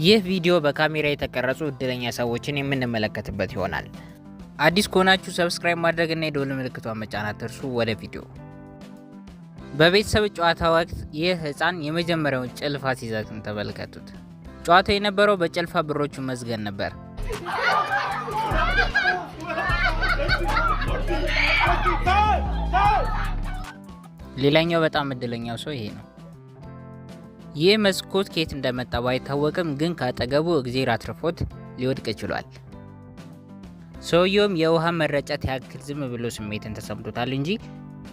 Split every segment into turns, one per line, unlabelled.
ይህ ቪዲዮ በካሜራ የተቀረጹ እድለኛ ሰዎችን የምንመለከትበት ይሆናል። አዲስ ከሆናችሁ ሰብስክራይብ ማድረግና የደወል ምልክቷን መጫን አትርሱ። ወደ ቪዲዮ። በቤተሰብ ጨዋታ ወቅት ይህ ህፃን የመጀመሪያውን ጭልፋ ሲዘግን ተመልከቱት። ጨዋታው የነበረው በጭልፋ ብሮቹን መዝገን ነበር። ሌላኛው በጣም እድለኛው ሰው ይሄ ነው። ይህ መስኮት ከየት እንደመጣ ባይታወቅም ግን ካጠገቡ እግዜር አትርፎት ሊወድቅ ችሏል። ሰውየውም የውሃ መረጨት ያክል ዝም ብሎ ስሜትን ተሰምቶታል እንጂ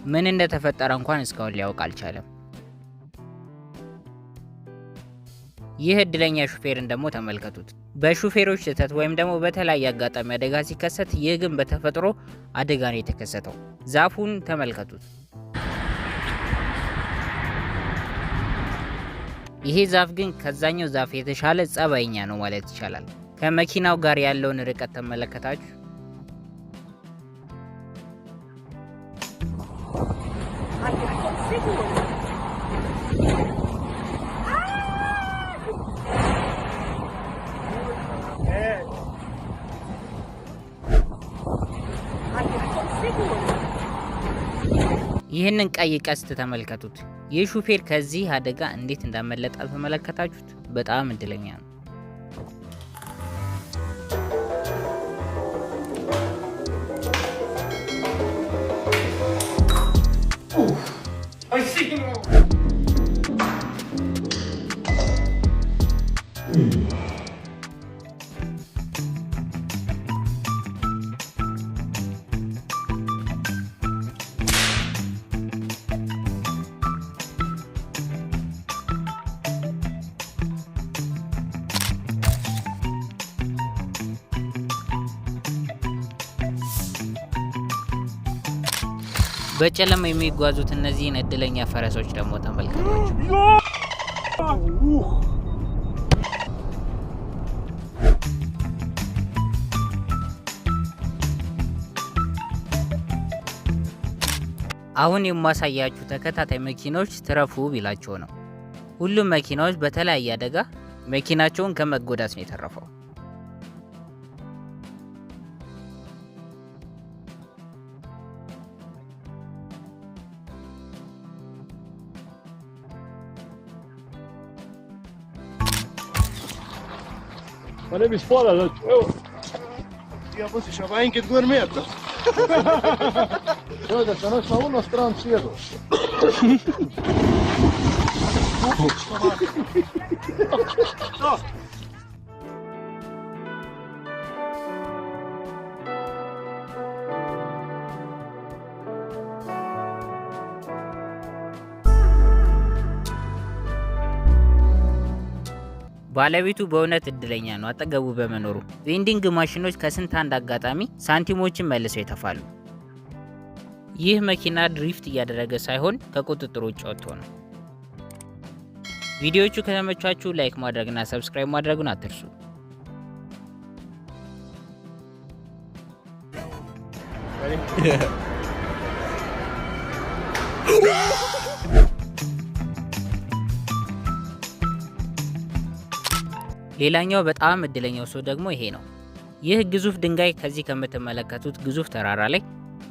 ምን እንደተፈጠረ እንኳን እስካሁን ሊያውቅ አልቻለም። ይህ እድለኛ ሹፌርን ደግሞ ተመልከቱት። በሹፌሮች ስህተት ወይም ደግሞ በተለያየ አጋጣሚ አደጋ ሲከሰት፣ ይህ ግን በተፈጥሮ አደጋ ነው የተከሰተው። ዛፉን ተመልከቱት። ይሄ ዛፍ ግን ከዛኛው ዛፍ የተሻለ ጸባይኛ ነው ማለት ይቻላል። ከመኪናው ጋር ያለውን ርቀት ተመለከታችሁ? ይህንን ቀይ ቀስት ተመልከቱት። ይህ ሹፌር ከዚህ አደጋ እንዴት እንዳመለጠ ተመለከታችሁት? በጣም እድለኛ ነው። በጨለማ የሚጓዙት እነዚህን እድለኛ ፈረሶች ደግሞ ተመልከቷቸው። አሁን የማሳያችሁ ተከታታይ መኪናዎች ትረፉ ቢላቸው ነው። ሁሉም መኪናዎች በተለያየ አደጋ መኪናቸውን ከመጎዳት ነው የተረፈው።
Olha a escola, я você já vai em que dormir. Olha, tá nós só nós trans cedo. ባለቤቱ በእውነት እድለኛ ነው አጠገቡ በመኖሩ። ቬንዲንግ ማሽኖች ከስንት አንድ አጋጣሚ ሳንቲሞችን መልሰው ይተፋሉ። ይህ መኪና ድሪፍት እያደረገ ሳይሆን ከቁጥጥር ውጭ ወጥቶ ነው። ቪዲዮዎቹ ከተመቻችሁ ላይክ ማድረግና ሰብስክራይብ ማድረጉን አትርሱ። ሌላኛው በጣም እድለኛው ሰው ደግሞ ይሄ ነው። ይህ ግዙፍ ድንጋይ ከዚህ ከምትመለከቱት ግዙፍ ተራራ ላይ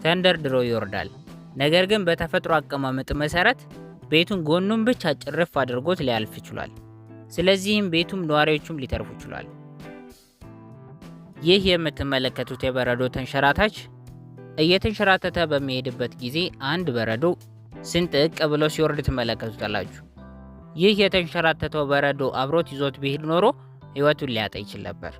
ተንደርድሮ ይወርዳል። ነገር ግን በተፈጥሮ አቀማመጥ መሰረት ቤቱን ጎኑን ብቻ ጭርፍ አድርጎት ሊያልፍ ይችላል። ስለዚህም ቤቱም ነዋሪዎቹም ሊተርፉ ይችላል። ይህ የምትመለከቱት የበረዶ ተንሸራታች እየተንሸራተተ በሚሄድበት ጊዜ አንድ በረዶ ስንጥቅ ብሎ ሲወርድ ትመለከቱታላችሁ። ይህ የተንሸራተተው በረዶ አብሮት ይዞት ቢሄድ ኖሮ ህይወቱን ሊያጣ ይችል ነበር።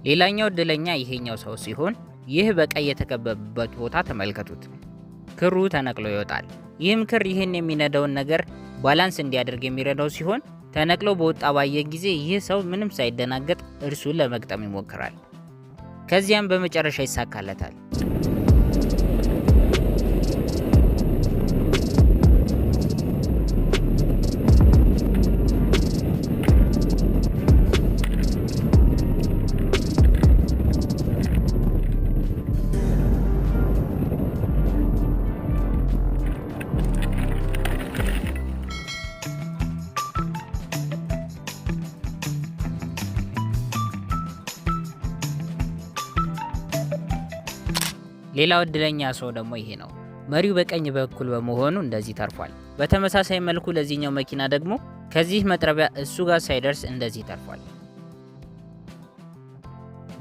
ሌላኛው እድለኛ ይሄኛው ሰው ሲሆን ይህ በቀይ የተከበበበት ቦታ ተመልከቱት። ክሩ ተነቅሎ ይወጣል። ይህም ክር ይህን የሚነዳውን ነገር ባላንስ እንዲያደርግ የሚረዳው ሲሆን ተነቅሎ በወጣ ባየ ጊዜ ይህ ሰው ምንም ሳይደናገጥ እርሱን ለመቅጠም ይሞክራል። ከዚያም በመጨረሻ ይሳካለታል። ሌላው እድለኛ ሰው ደግሞ ይሄ ነው። መሪው በቀኝ በኩል በመሆኑ እንደዚህ ተርፏል። በተመሳሳይ መልኩ ለዚህኛው መኪና ደግሞ ከዚህ መጥረቢያ እሱ ጋር ሳይደርስ እንደዚህ ተርፏል።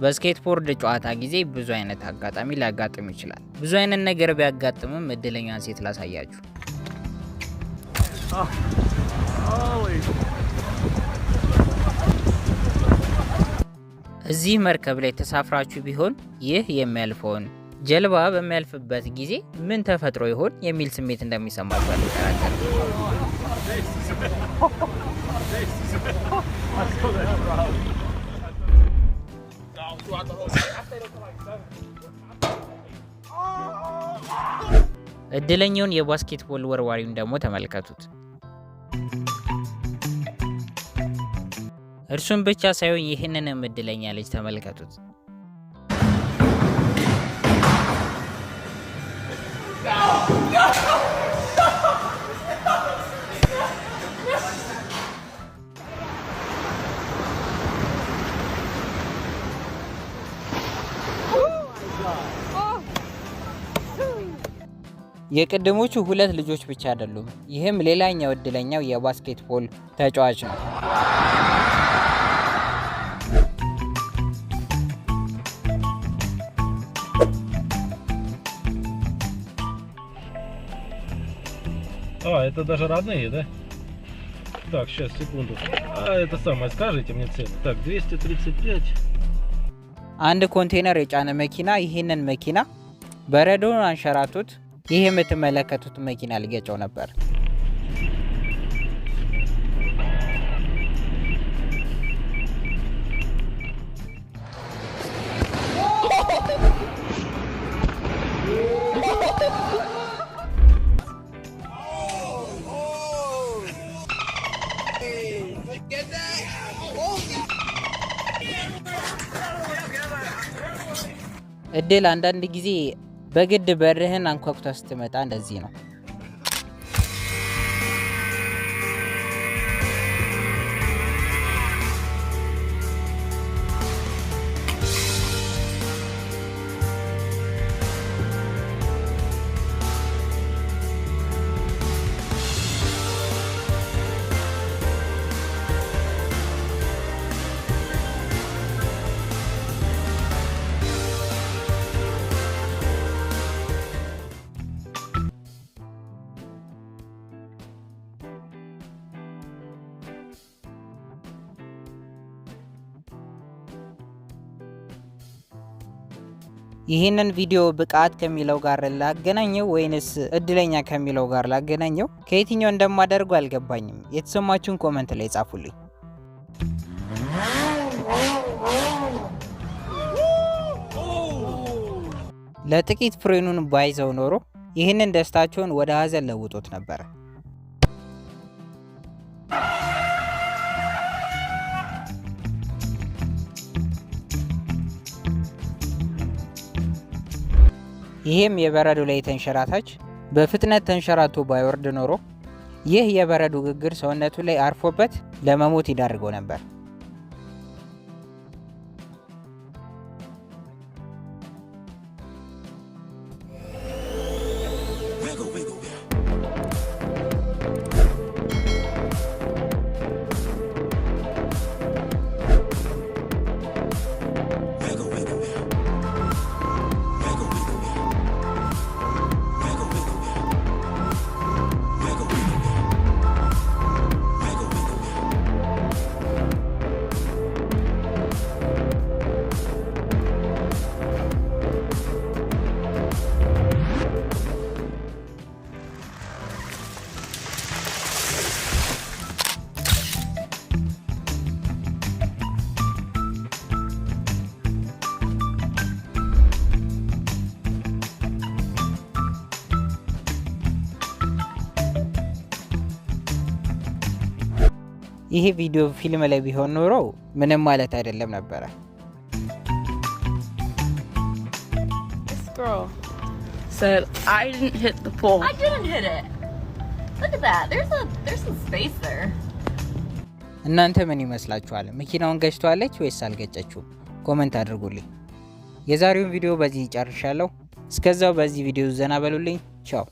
በስኬትቦርድ ጨዋታ ጊዜ ብዙ አይነት አጋጣሚ ሊያጋጥም ይችላል። ብዙ አይነት ነገር ቢያጋጥምም እድለኛን ሴት ላሳያችሁ። እዚህ መርከብ ላይ ተሳፍራችሁ ቢሆን ይህ የሚያልፈውን ጀልባ በሚያልፍበት ጊዜ ምን ተፈጥሮ ይሆን የሚል ስሜት እንደሚሰማችሁ አልጠራጠርም። እድለኛውን የባስኬትቦል ወርዋሪውን ደግሞ ተመልከቱት። እርሱን ብቻ ሳይሆን ይህንንም እድለኛ ልጅ ተመልከቱት። የቅድሞቹ ሁለት ልጆች ብቻ አይደሉም። ይህም ሌላኛው እድለኛው የባስኬትቦል ተጫዋች ነው።
Это даже родные, да? Так, сейчас, секунду. Это самое, скажите мне цену. Так, 235.
አንድ ኮንቴነር የጫነ መኪና ይህንን መኪና በረዶን አንሸራቶት ይህ የምትመለከቱት መኪና ሊገጨው ነበር። እድል አንዳንድ ጊዜ በግድ በርህን አንኳኩታ ስትመጣ እንደዚህ ነው። ይህንን ቪዲዮ ብቃት ከሚለው ጋር ላገናኘው ወይንስ እድለኛ ከሚለው ጋር ላገናኘው? ከየትኛው እንደማደርገው አልገባኝም። የተሰማችሁን ኮሜንት ላይ ጻፉልኝ። ለጥቂት ፍሬኑን ባይዘው ኖሮ ይህንን ደስታቸውን ወደ ሀዘን ለውጦት ነበር። ይህም የበረዶ ላይ ተንሸራታች በፍጥነት ተንሸራቶ ባይወርድ ኖሮ ይህ የበረዶ ግግር ሰውነቱ ላይ አርፎበት ለመሞት ይዳርገው ነበር።
ይሄ ቪዲዮ ፊልም ላይ ቢሆን ኖሮ ምንም ማለት አይደለም ነበር።
This girl said I didn't hit the pole.
I didn't hit it. Look at that. There's some space there.
እናንተ ምን ይመስላችኋል? መኪናውን ገጭቷለች ወይስ አልገጨችውም? ኮሜንት አድርጉልኝ። የዛሬውን ቪዲዮ በዚህ ጨርሻለሁ። እስከዛው በዚህ ቪዲዮ ዘና በሉልኝ። ቻው